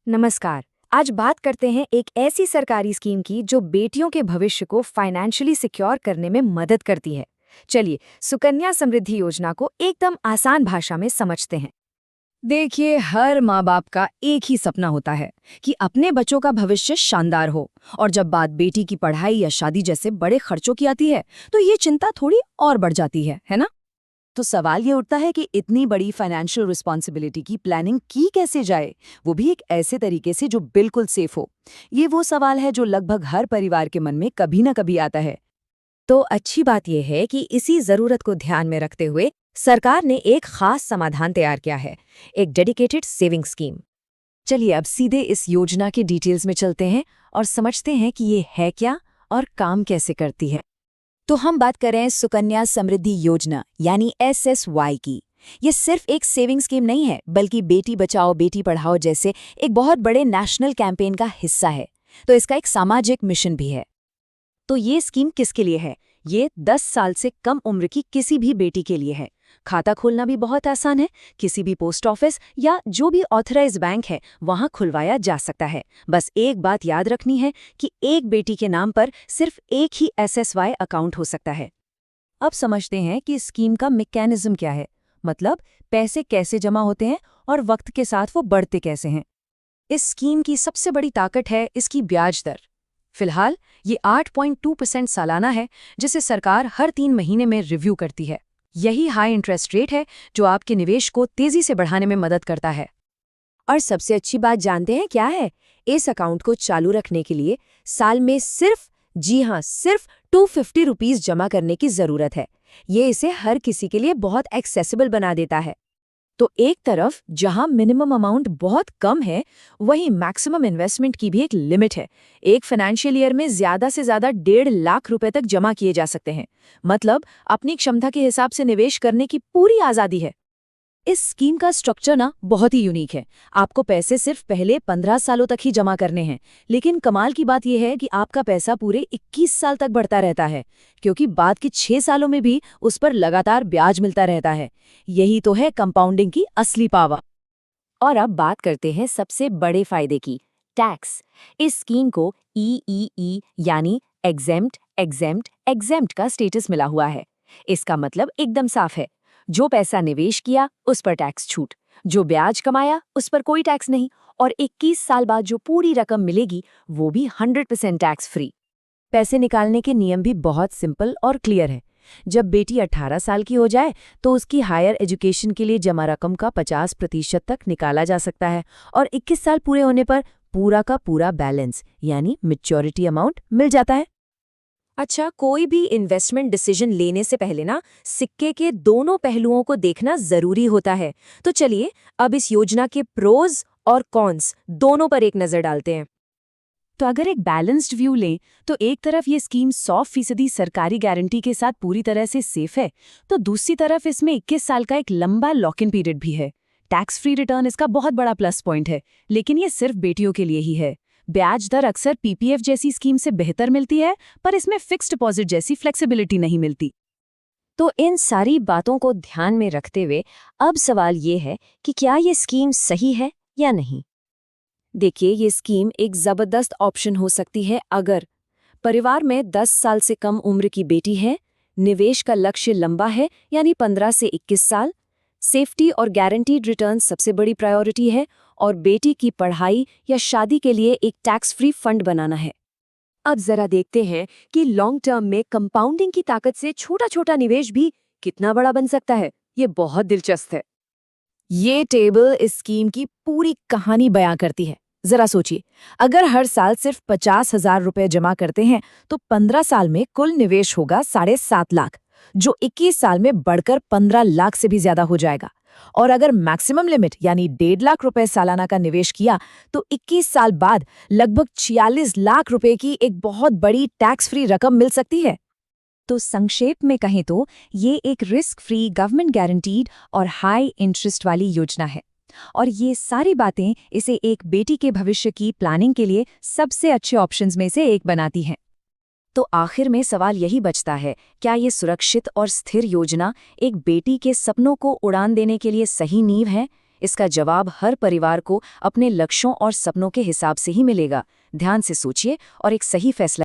नमस्कार। आज बात करते हैं एक ऐसी सरकारी स्कीम की जो बेटियों के भविष्य को फाइनेंशियली सिक्योर करने में मदद करती है। चलिए सुकन्या समृद्धि योजना को एकदम आसान भाषा में समझते हैं। देखिए, हर माँ बाप का एक ही सपना होता है कि अपने बच्चों का भविष्य शानदार हो। और जब बात बेटी की पढ़ाई या शादी जैसे बड़े खर्चों की आती है तो ये चिंता थोड़ी और बढ़ जाती है ना? तो सवाल ये उठता है कि इतनी बड़ी फाइनेंशियल रिस्पॉन्सिबिलिटी की प्लानिंग की कैसे जाए, वो भी एक ऐसे तरीके से जो बिल्कुल सेफ हो। ये वो सवाल है जो लगभग हर परिवार के मन में कभी ना कभी आता है। तो अच्छी बात यह है कि इसी जरूरत को ध्यान में रखते हुए सरकार ने एक खास समाधान तैयार किया है, एक डेडिकेटेड सेविंग स्कीम। चलिए अब सीधे इस योजना के डिटेल्स में चलते हैं और समझते हैं कि ये है क्या और काम कैसे करती है। तो हम बात कर रहे हैं सुकन्या समृद्धि योजना यानी SSY की। ये सिर्फ एक सेविंग स्कीम नहीं है, बल्कि बेटी बचाओ बेटी पढ़ाओ जैसे एक बहुत बड़े नेशनल कैंपेन का हिस्सा है। तो इसका एक सामाजिक मिशन भी है। तो ये स्कीम किसके लिए है? ये 10 साल से कम उम्र की किसी भी बेटी के लिए है। खाता खोलना भी बहुत आसान है। किसी भी पोस्ट ऑफिस या जो भी ऑथराइज्ड बैंक है वहां खुलवाया जा सकता है। बस एक बात याद रखनी है कि एक बेटी के नाम पर सिर्फ एक ही SSY अकाउंट हो सकता है। अब समझते हैं कि स्कीम का मैकेनिज्म क्या है, मतलब पैसे कैसे जमा होते हैं और वक्त के साथ वो बढ़ते कैसे हैं। इस स्कीम की सबसे बड़ी ताकत है इसकी ब्याज दर। फिलहाल ये 8.2% सालाना है, जिसे सरकार हर 3 महीने में रिव्यू करती है। यही हाई इंटरेस्ट रेट है जो आपके निवेश को तेजी से बढ़ाने में मदद करता है। और सबसे अच्छी बात जानते हैं क्या है? इस अकाउंट को चालू रखने के लिए साल में सिर्फ, जी हाँ, सिर्फ 250 रुपीज जमा करने की जरूरत है। ये इसे हर किसी के लिए बहुत एक्सेसिबल बना देता है। तो एक तरफ जहां मिनिमम अमाउंट बहुत कम है, वहीं मैक्सिमम इन्वेस्टमेंट की भी एक लिमिट है। एक फाइनेंशियल ईयर में ज्यादा से ज्यादा 1.5 लाख रुपए तक जमा किए जा सकते हैं। मतलब अपनी क्षमता के हिसाब से निवेश करने की पूरी आजादी है। इस स्कीम का स्ट्रक्चर ना बहुत ही यूनिक है। आपको पैसे सिर्फ पहले 15 सालों तक ही जमा करने हैं, लेकिन कमाल की बात यह है कि आपका पैसा पूरे 21 साल तक बढ़ता रहता है, क्योंकि बाद के 6 सालों में भी उस पर लगातार ब्याज मिलता रहता है। यही तो है कंपाउंडिंग की असली पावर। और अब बात करते हैं सबसे बड़े फायदे की, टैक्स। इस स्कीम को EEE यानी एग्जेम्प्ट एग्जेम्प्ट एग्जेम्प्ट का स्टेटस मिला हुआ है। इसका मतलब एकदम साफ है, जो पैसा निवेश किया उस पर टैक्स छूट, जो ब्याज कमाया उस पर कोई टैक्स नहीं, और 21 साल बाद जो पूरी रकम मिलेगी वो भी 100% टैक्स फ्री। पैसे निकालने के नियम भी बहुत सिंपल और क्लियर है। जब बेटी 18 साल की हो जाए तो उसकी हायर एजुकेशन के लिए जमा रकम का 50% तक निकाला जा सकता है, और 21 साल पूरे होने पर पूरा का पूरा बैलेंस यानी मैच्योरिटी अमाउंट मिल जाता है। अच्छा, कोई भी इन्वेस्टमेंट डिसीजन लेने से पहले ना सिक्के के दोनों पहलुओं को देखना जरूरी होता है। तो चलिए अब इस योजना के प्रोज और कॉन्स दोनों पर एक नजर डालते हैं। तो अगर एक बैलेंस्ड व्यू लें तो एक तरफ ये स्कीम 100% सरकारी गारंटी के साथ पूरी तरह से सेफ है, तो दूसरी तरफ इसमें 21 साल का एक लंबा लॉक इन पीरियड भी है। टैक्स फ्री रिटर्न इसका बहुत बड़ा प्लस पॉइंट है, लेकिन ये सिर्फ बेटियों के लिए ही है। ब्याज दर अक्सर PPF जैसी स्कीम से बेहतर मिलती है, पर इसमें फिक्स्ड डिपॉजिट जैसी फ्लेक्सिबिलिटी नहीं मिलती। तो इन सारी बातों को ध्यान में रखते हुए अब सवाल ये है कि क्या ये स्कीम सही है या नहीं। देखिए, ये स्कीम एक जबरदस्त ऑप्शन हो सकती है अगर परिवार में 10 साल से कम उम्र की बेटी है, निवेश का लक्ष्य लंबा है यानी 15 से 21 साल, सेफ्टी और गारंटीड रिटर्न सबसे बड़ी प्रायोरिटी है, और बेटी की पढ़ाई या शादी के लिए एक टैक्स फ्री फंड बनाना है। अब जरा देखते हैं कि लॉन्ग टर्म में कंपाउंडिंग की ताकत से छोटा छोटा निवेश भी कितना बड़ा बन सकता है। ये बहुत दिलचस्प है। ये टेबल इस स्कीम की पूरी कहानी बयां करती है। जरा सोचिए, अगर हर साल सिर्फ 50,000 रुपए जमा करते हैं तो 15 साल में कुल निवेश होगा 7.5 लाख, जो 21 साल में बढ़कर 15 लाख से भी ज्यादा हो जाएगा। और अगर मैक्सिमम लिमिट यानी 1.5 लाख रुपए सालाना का निवेश किया तो 21 साल बाद लगभग 46 लाख रुपए की एक बहुत बड़ी टैक्स फ्री रकम मिल सकती है। तो संक्षेप में कहें तो ये एक रिस्क फ्री, गवर्नमेंट गारंटीड और हाई इंटरेस्ट वाली योजना है, और ये सारी बातें इसे एक बेटी के भविष्य की प्लानिंग के लिए सबसे अच्छे ऑप्शंस में से एक बनाती हैं। तो आखिर में सवाल यही बचता है, क्या ये सुरक्षित और स्थिर योजना एक बेटी के सपनों को उड़ान देने के लिए सही नींव है, इसका जवाब हर परिवार को अपने लक्ष्यों और सपनों के हिसाब से ही मिलेगा। ध्यान से सोचिए और एक सही फैसला